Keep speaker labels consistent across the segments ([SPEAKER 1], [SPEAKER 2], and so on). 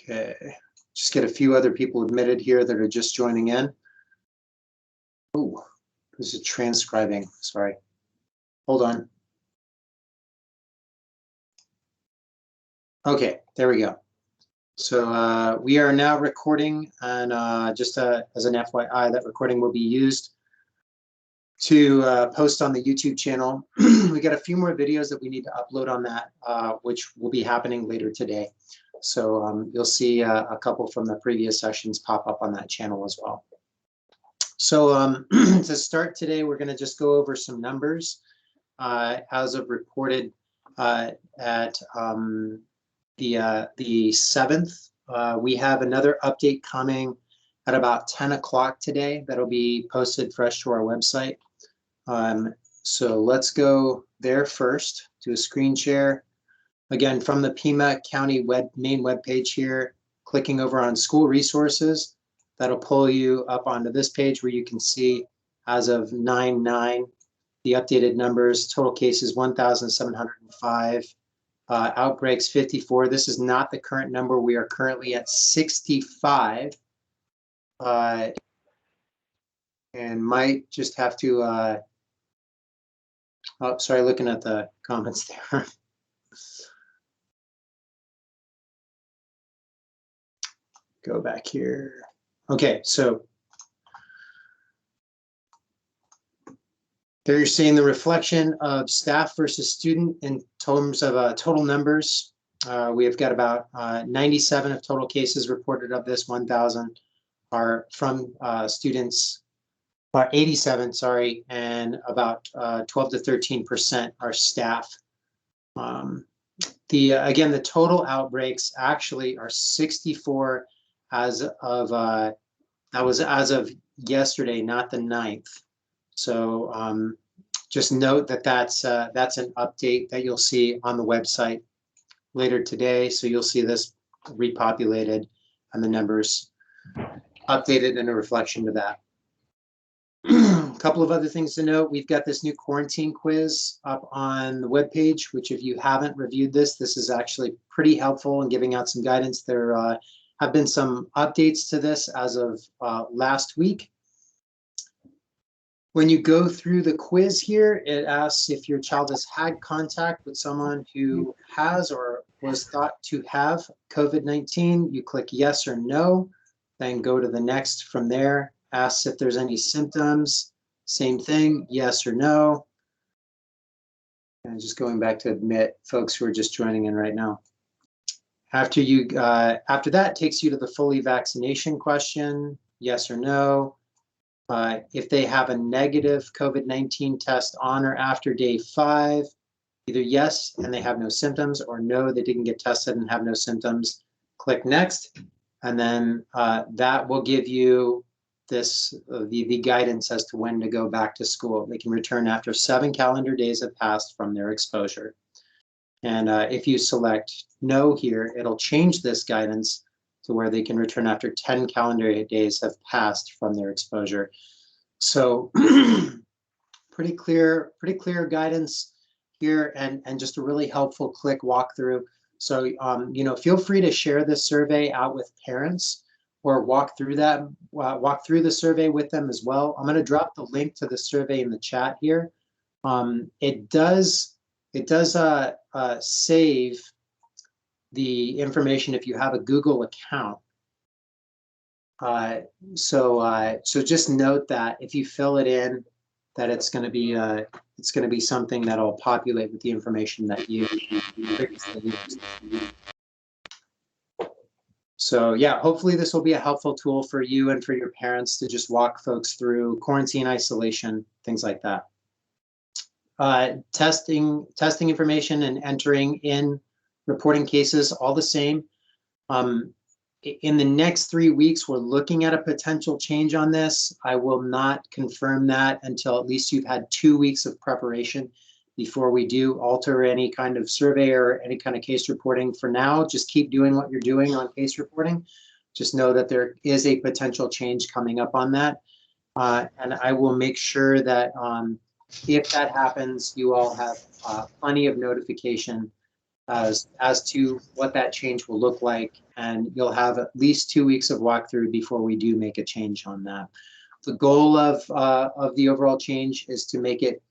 [SPEAKER 1] Okay, just get a few other people admitted here that are just joining in. Oh, this is transcribing, sorry. Hold on. Okay, there we go. So we are now recording, and just as an FYI, that recording will be used to post on the YouTube channel. We got a few more videos that we need to upload on that, which will be happening later today. So you'll see a couple from the previous sessions pop up on that channel as well. So to start today, we're going to just go over some numbers as of reported at the 7th. We have another update coming at about 10 o'clock today that'll be posted fresh to our website. So let's go there first, do a screen share. Again, from the Pima County main webpage here, clicking over on school resources, that'll pull you up onto this page where you can see as of 9/9, the updated numbers. Total cases 1,705, outbreaks 54. This is not the current number. We are currently at 65, and might just have to, oh, sorry, looking at the comments there. Go back here. Okay, so there you're seeing the reflection of staff versus student in terms of total numbers. We have got about 97 of total cases reported. Of this, 1,000 are from students, 87, sorry, and about 12 to 13% are staff. Again, the total outbreaks actually are 64 as of, that was as of yesterday, not the 9th. So just note that that's an update that you'll see on the website later today. So you'll see this repopulated and the numbers updated in a reflection to that. A couple of other things to note. We've got this new quarantine quiz up on the webpage, which if you haven't reviewed this is actually pretty helpful in giving out some guidance. There have been some updates to this as of last week. When you go through the quiz here, it asks if your child has had contact with someone who has or was thought to have COVID-19. You click yes or no, then go to the next from there. Asks if there's any symptoms, same thing, yes or no. And just going back to admit folks who are just joining in right now. After that takes you to the fully vaccination question, yes or no. If they have a negative COVID-19 test on or after day 5, either yes and they have no symptoms, or no, they didn't get tested and have no symptoms, click next. And then that will give you the guidance as to when to go back to school. They can return after 7 calendar days have passed from their exposure. And if you select no here, it'll change this guidance to where they can return after 10 calendar days have passed from their exposure. So pretty clear guidance here, and just a really helpful click walkthrough. So feel free to share this survey out with parents, or walk through the survey with them as well. I'm going to drop the link to the survey in the chat here. It does save the information if you have a Google account. So just note that if you fill it in, that it's going to be something that'll populate with the information that you previously used. So yeah, hopefully this will be a helpful tool for you and for your parents to just walk folks through quarantine, isolation, things like that. Testing information and entering in reporting cases, all the same. In the next 3 weeks, we're looking at a potential change on this. I will not confirm that until at least you've had 2 weeks of preparation before we do alter any kind of survey or any kind of case reporting. For now, just keep doing what you're doing on case reporting. Just know that there is a potential change coming up on that. And I will make sure that if that happens, you all have plenty of notification as to what that change will look like. And you'll have at least 2 weeks of walkthrough before we do make a change on that. The goal of the overall change is to make it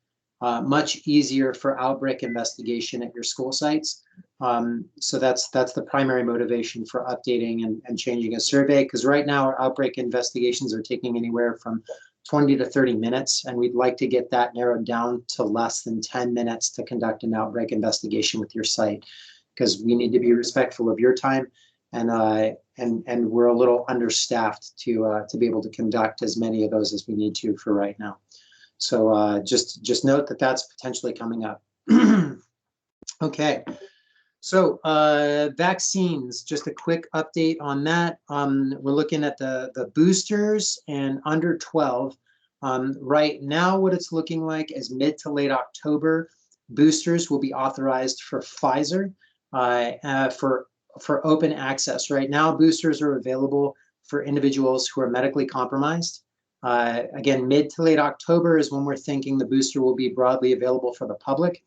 [SPEAKER 1] much easier for outbreak investigation at your school sites. So that's the primary motivation for updating and changing a survey, because right now our outbreak investigations are taking anywhere from 20 to 30 minutes, and we'd like to get that narrowed down to less than 10 minutes to conduct an outbreak investigation with your site, because we need to be respectful of your time, and we're a little understaffed to be able to conduct as many of those as we need to for right now. So just note that that's potentially coming up. Okay. So vaccines, just a quick update on that. We're looking at the boosters and under 12. Right now, what it's looking like is mid to late October, boosters will be authorized for Pfizer for open access. Right now, boosters are available for individuals who are medically compromised. Again, mid to late October is when we're thinking the booster will be broadly available for the public.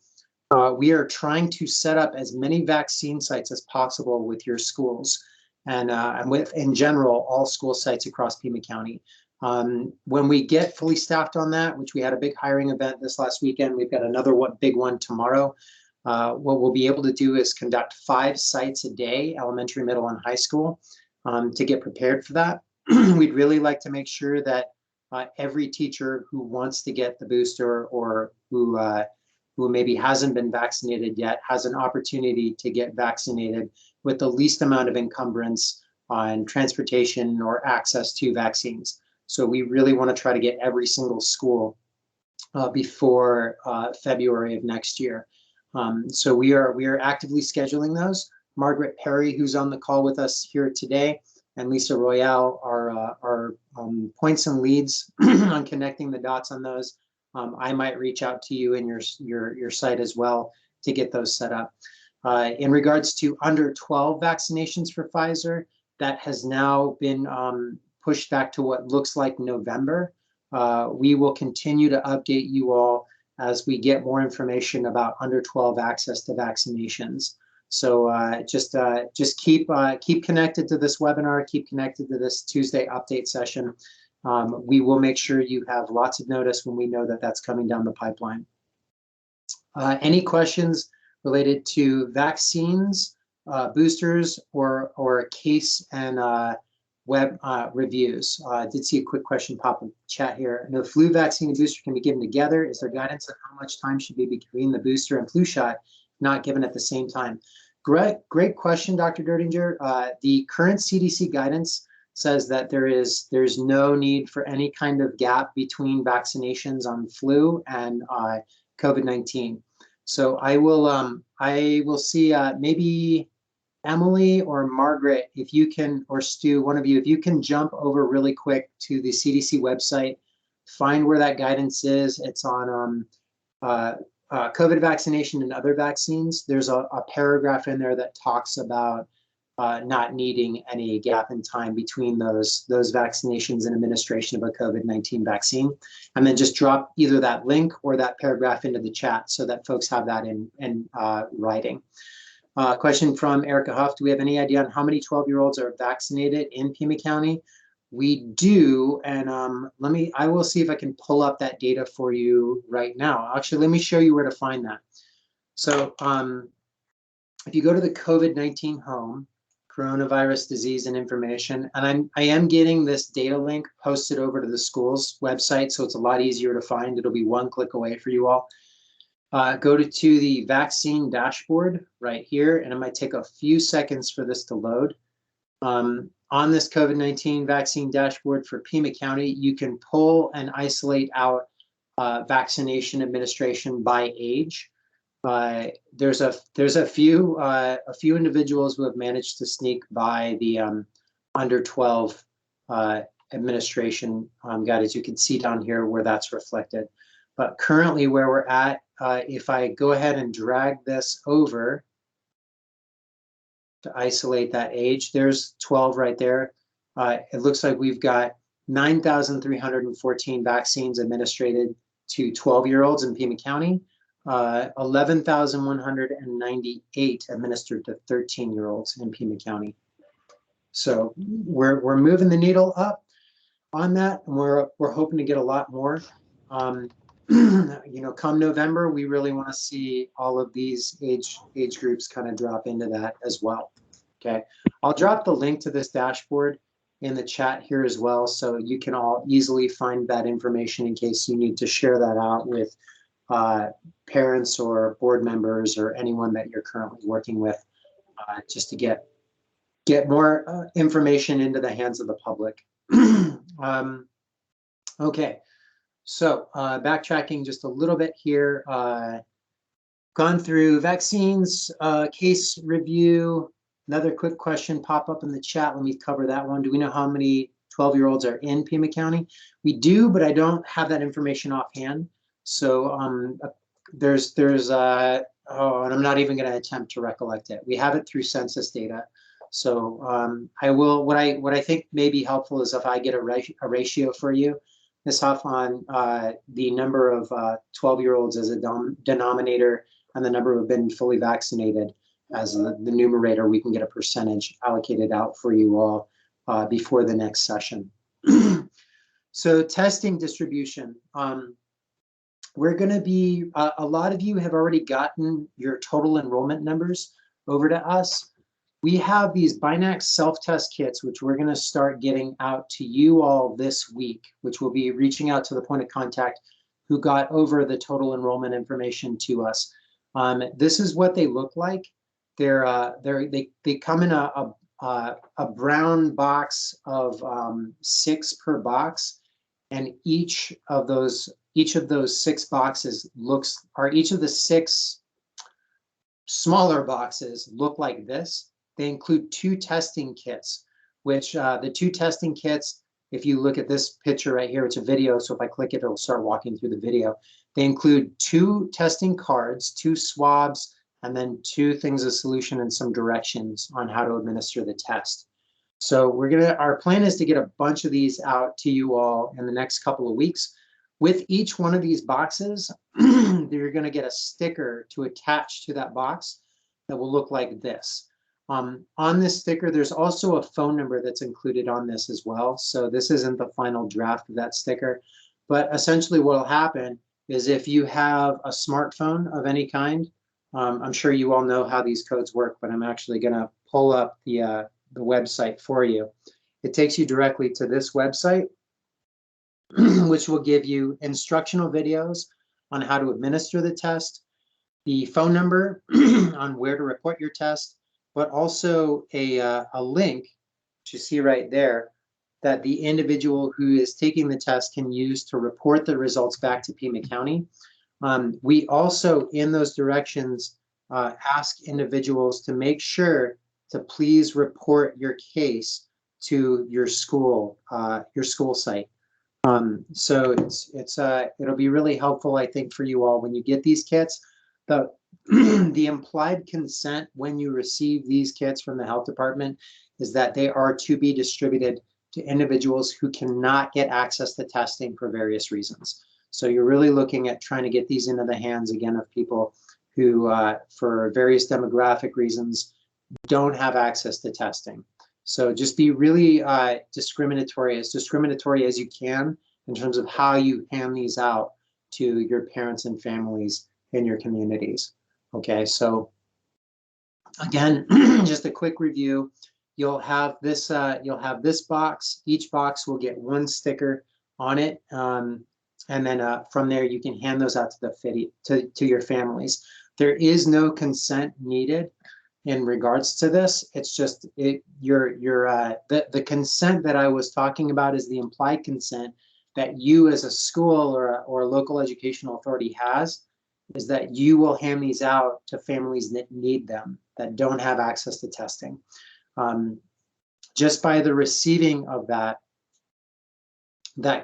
[SPEAKER 1] We are trying to set up as many vaccine sites as possible with your schools and with, in general, all school sites across Pima County. When we get fully staffed on that, which we had a big hiring event this last weekend, we've got another big one tomorrow. What we'll be able to do is conduct 5 sites a day, elementary, middle, and high school, to get prepared for that. We'd really like to make sure that every teacher who wants to get the booster or who maybe hasn't been vaccinated yet has an opportunity to get vaccinated with the least amount of encumbrance on transportation or access to vaccines. So we really want to try to get every single school before February of next year. So we are actively scheduling those. Margaret Perry, who's on the call with us here today, and Lisa Royale are points and leads on connecting the dots on those. I might reach out to you in your site as well to get those set up. In regards to under 12 vaccinations for Pfizer, that has now been pushed back to what looks like November. We will continue to update you all as we get more information about under 12 access to vaccinations. So just keep connected to this webinar, keep connected to this Tuesday update session. We will make sure you have lots of notice when we know that that's coming down the pipeline. Any questions related to vaccines, boosters, or case and web reviews? I did see a quick question pop in chat here. I know flu vaccine and booster can be given together. Is there guidance on how much time should be between the booster and flu shot, not given at the same time? Great question, Dr. Dertinger. The current CDC guidance says that there's no need for any kind of gap between vaccinations on flu and COVID-19. So I will see maybe Emily or Margaret, if you can, or Stu, one of you, if you can jump over really quick to the CDC website, find where that guidance is. It's on COVID vaccination and other vaccines. There's a paragraph in there that talks about not needing any gap in time between those vaccinations and administration of a COVID-19 vaccine. And then just drop either that link or that paragraph into the chat so that folks have that in writing. Question from Erica Huff. Do we have any idea on how many 12-year-olds are vaccinated in Pima County? We do, and I will see if I can pull up that data for you right now. Actually, let me show you where to find that. So if you go to the COVID-19 home, coronavirus disease and information, and I am getting this data link posted over to the school's website, so it's a lot easier to find. It'll be one click away for you all. Go to the vaccine dashboard right here, and it might take a few seconds for this to load. On this COVID-19 vaccine dashboard for Pima County, you can pull and isolate out vaccination administration by age. There's a few individuals who have managed to sneak by the under 12 administration guide, as you can see down here where that's reflected. But currently where we're at, if I go ahead and drag this over to isolate that age, there's 12 right there. It looks like we've got 9,314 vaccines administered to 12-year-olds in Pima County. 11,198 administered to 13-year-olds in Pima County. So we're moving the needle up on that, and we're hoping to get a lot more. You know, come November, we really want to see all of these age groups kind of drop into that as well. Okay, I'll drop the link to this dashboard in the chat here as well, so you can all easily find that information in case you need to share that out with parents or board members or anyone that you're currently working with, just to get more information into the hands of the public. Okay, so backtracking just a little bit here, gone through vaccines, case review. Another quick question pop up in the chat. Let me cover that one. Do we know how many 12-year-olds are in Pima County? We do, but I don't have that information offhand. So there's and I'm not even going to attempt to recollect it. We have it through census data. So I will, what I think may be helpful is if I get a ratio for you, Ms. Huff, on the number of 12-year-olds as a denominator and the number who have been fully vaccinated as the numerator, we can get a percentage allocated out for you all before the next session. So testing distribution. We're going to be, a lot of you have already gotten your total enrollment numbers over to us. We have these Binax self-test kits, which we're going to start getting out to you all this week, which will be reaching out to the point of contact who got over the total enrollment information to us. This is what they look like. They come in a brown box of 6 per box, and each of those 6 boxes each of the 6 smaller boxes look like this. They include 2 testing kits, which the 2 testing kits, if you look at this picture right here, it's a video, so if I click it, it'll start walking through the video. They include 2 testing cards, 2 swabs, and then 2 things of solution and some directions on how to administer the test. So our plan is to get a bunch of these out to you all in the next couple of weeks. With each one of these boxes, you're going to get a sticker to attach to that box that will look like this. On this sticker, there's also a phone number that's included on this as well. So this isn't the final draft of that sticker, but essentially what will happen is if you have a smartphone of any kind, I'm sure you all know how these codes work, but I'm actually going to pull up the website for you. It takes you directly to this website, which will give you instructional videos on how to administer the test, the phone number on where to report your test, but also a link, which you see right there, that the individual who is taking the test can use to report the results back to Pima County. We also, in those directions, ask individuals to make sure to please report your case to your school site. So it'll be really helpful, I think, for you all when you get these kits. The implied consent when you receive these kits from the health department is that they are to be distributed to individuals who cannot get access to testing for various reasons. So you're really looking at trying to get these into the hands, again, of people who, for various demographic reasons, don't have access to testing. So just be really discriminatory as you can in terms of how you hand these out to your parents and families in your communities. Okay, so again, just a quick review. You'll have this box. Each box will get 1 sticker on it, and then from there you can hand those out to your families. There is no consent needed in regards to this. It's just the consent that I was talking about is the implied consent that you as a school or a local educational authority has, is that you will hand these out to families that need them, that don't have access to testing. Just by the receiving of that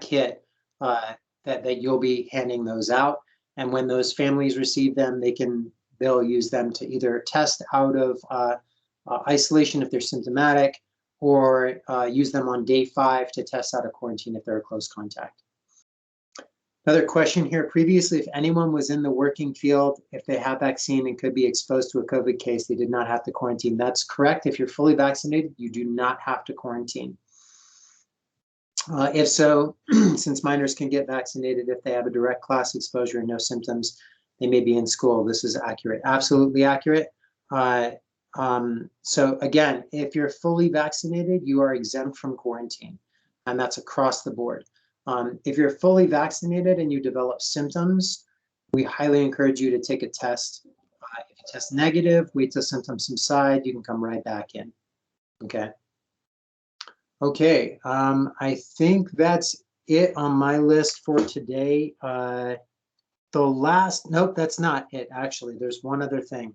[SPEAKER 1] kit, that you'll be handing those out, and when those families receive them, they'll use them to either test out of isolation if they're symptomatic, or use them on day 5 to test out of quarantine if they're a close contact. Another question here, previously, if anyone was in the working field, if they have vaccine and could be exposed to a COVID case, they did not have to quarantine. That's correct. If you're fully vaccinated, you do not have to quarantine. If so, since minors can get vaccinated if they have a direct class exposure and no symptoms, they may be in school. This is accurate, absolutely accurate. So again, if you're fully vaccinated, you are exempt from quarantine, and that's across the board. If you're fully vaccinated and you develop symptoms, we highly encourage you to take a test. If you test negative, wait till symptoms subside, you can come right back in, okay? Okay, I think that's it on my list for today. Nope, that's not it, actually. There's one other thing.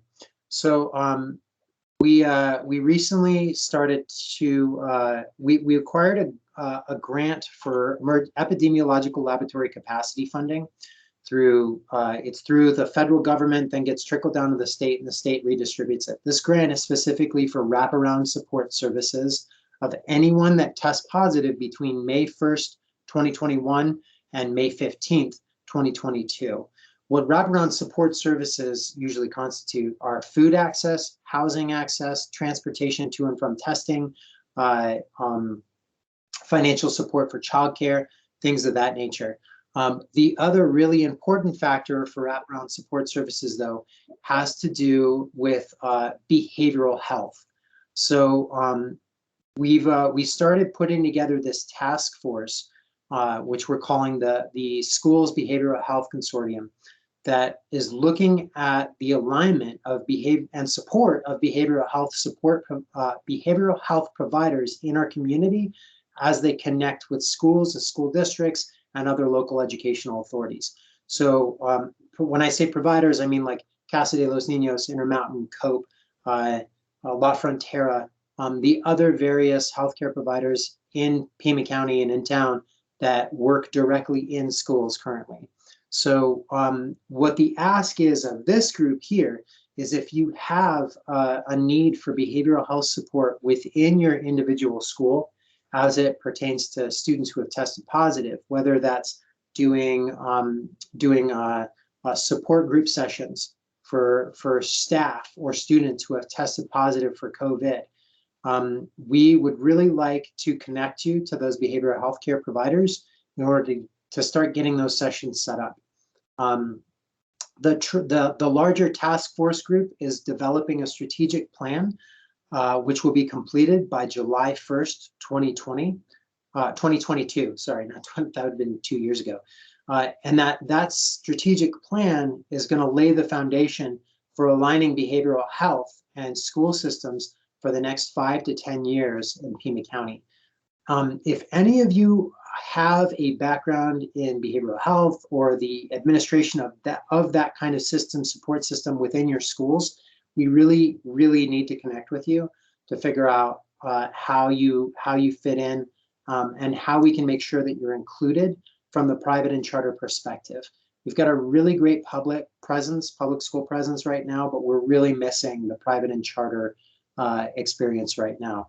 [SPEAKER 1] So we recently started to, we acquired a grant for epidemiological laboratory capacity funding through, it's through the federal government, then gets trickled down to the state, and the state redistributes it. This grant is specifically for wraparound support services of anyone that tests positive between May 1st, 2021 and May 15th, 2022. What wraparound support services usually constitute are food access, housing access, transportation to and from testing, financial support for childcare, things of that nature. The other really important factor for wraparound support services, though, has to do with behavioral health. So we started putting together this task force, which we're calling the Schools Behavioral Health Consortium, that is looking at the alignment of behavior and support of behavioral health providers in our community as they connect with schools, the school districts, and other local educational authorities. So when I say providers, I mean like Casa de los Niños, Intermountain, COPE, La Frontera, the other various healthcare providers in Pima County and in town that work directly in schools currently. So what the ask is of this group here is if you have a need for behavioral health support within your individual school as it pertains to students who have tested positive, whether that's doing support group sessions for staff or students who have tested positive for COVID, we would really like to connect you to those behavioral health care providers in order to start getting those sessions set up. The larger task force group is developing a strategic plan, which will be completed by July 1st, 2022, sorry, not 20, that would have been 2 years ago. And that strategic plan is going to lay the foundation for aligning behavioral health and school systems for the next 5 to 10 years in Pima County. If any of you have a background in behavioral health or the administration of that kind of support system within your schools, we really, really need to connect with you to figure out how you fit in and how we can make sure that you're included from the private and charter perspective. We've got a really great public school presence right now, but we're really missing the private and charter experience right now.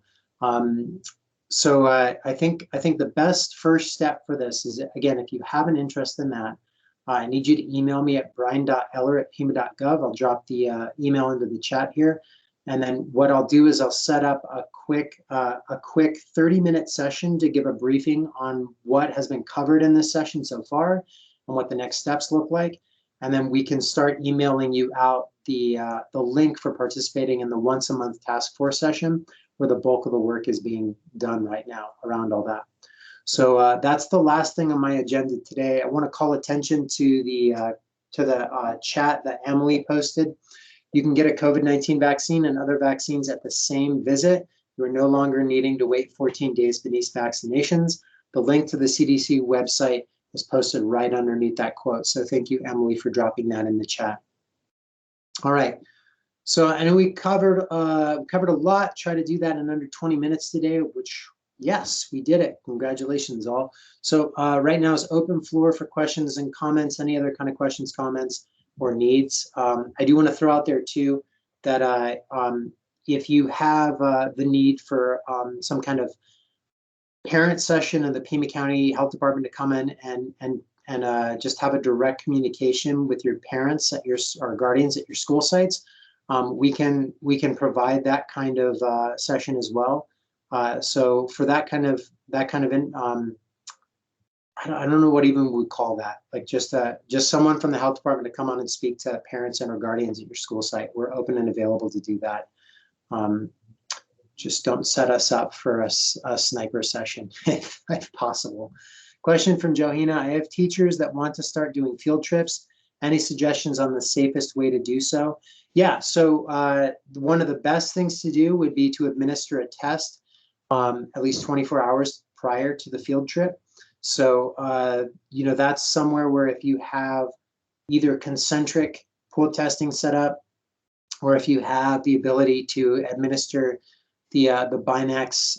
[SPEAKER 1] So I think the best first step for this is, again, if you have an interest in that, I need you to email me at brian.eller@pima.gov. I'll drop the email into the chat here. And then what I'll do is I'll set up a quick 30-minute session to give a briefing on what has been covered in this session so far and what the next steps look like. And then we can start emailing you out the link for participating in the once-a-month task force session, where the bulk of the work is being done right now around all that. So that's the last thing on my agenda today. I want to call attention to the chat that Emily posted. You can get a COVID-19 vaccine and other vaccines at the same visit. You are no longer needing to wait 14 days for these vaccinations. The link to the CDC website is posted right underneath that quote. So thank you, Emily, for dropping that in the chat. All right. So I know we covered a lot. Try to do that in under 20 minutes today, which, yes, we did it. Congratulations, all. So right now is open floor for questions and comments, any other kind of questions, comments, or needs. I do want to throw out there, too, that if you have the need for some kind of parent session of the Pima County Health Department to come in and just have a direct communication with your parents at your or guardians at your school sites, we can provide that kind of session as well. So for that kind of I don't know what even we would call that, like just someone from the health department to come on and speak to parents and or guardians at your school site. We're open and available to do that. Just don't set us up for a sniper session if possible. Question from Johina. I have teachers that want to start doing field trips. Any suggestions on the safest way to do so? Yeah, so one of the best things to do would be to administer a test at least 24 hours prior to the field trip. So, you know, that's somewhere where if you have either concentric pool testing set up, or if you have the ability to administer the Binax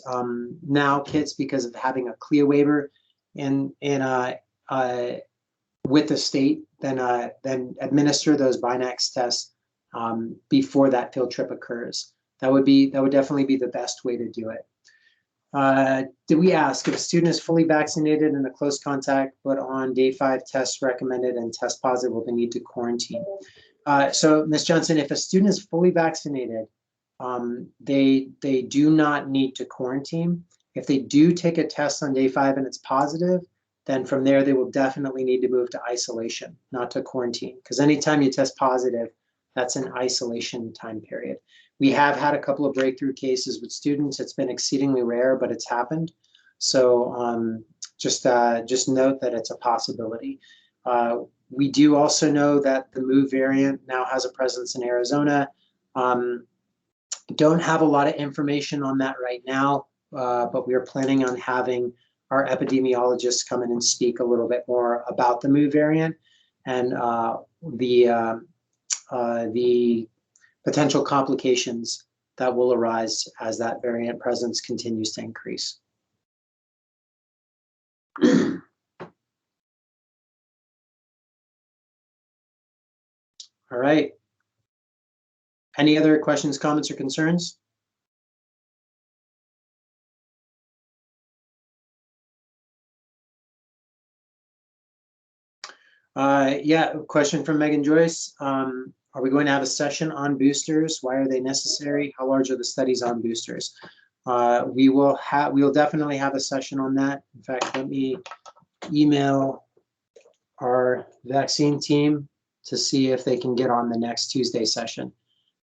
[SPEAKER 1] Now kits because of having a CLIA waiver with the state, then administer those Binax tests before that field trip occurs. That would definitely be the best way to do it. Did we ask if a student is fully vaccinated and a close contact, but on day 5 tests recommended and test positive, will they need to quarantine? So Ms. Johnson, if a student is fully vaccinated, they do not need to quarantine. If they do take a test on day 5 and it's positive, then from there they will definitely need to move to isolation, not to quarantine. Because anytime you test positive, that's an isolation time period. We have had a couple of breakthrough cases with students. It's been exceedingly rare, but it's happened. So just note that it's a possibility. We do also know that the Mu variant now has a presence in Arizona. Don't have a lot of information on that right now, but we are planning on having our epidemiologists come in and speak a little bit more about the Mu variant and the potential complications that will arise as that variant presence continues to increase. All right. Any other questions, comments, or concerns? Yeah, question from Megan Joyce. Are we going to have a session on boosters? Why are they necessary? How large are the studies on boosters? We will definitely have a session on that. In fact, let me email our vaccine team to see if they can get on the next Tuesday session.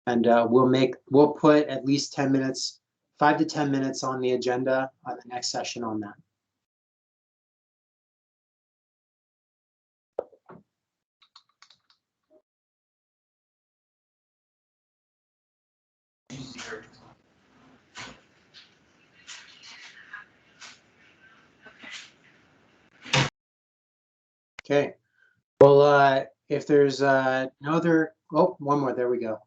[SPEAKER 1] And we'll put at least 10 minutes, 5 to 10 minutes on the agenda on the next session on that. Okay. Well, if there's no other, oh, one more, there we go.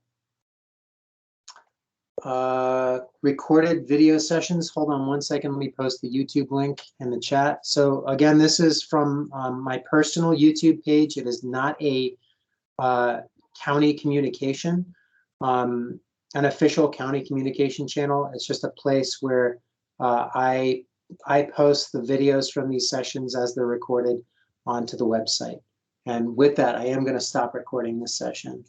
[SPEAKER 1] Recorded video sessions. Hold on one second. Let me post the YouTube link in the chat. So again, this is from my personal YouTube page. It is not a county communication, an official county communication channel. It's just a place where I post the videos from these sessions as they're recorded onto the website. And with that, I am going to stop recording this session.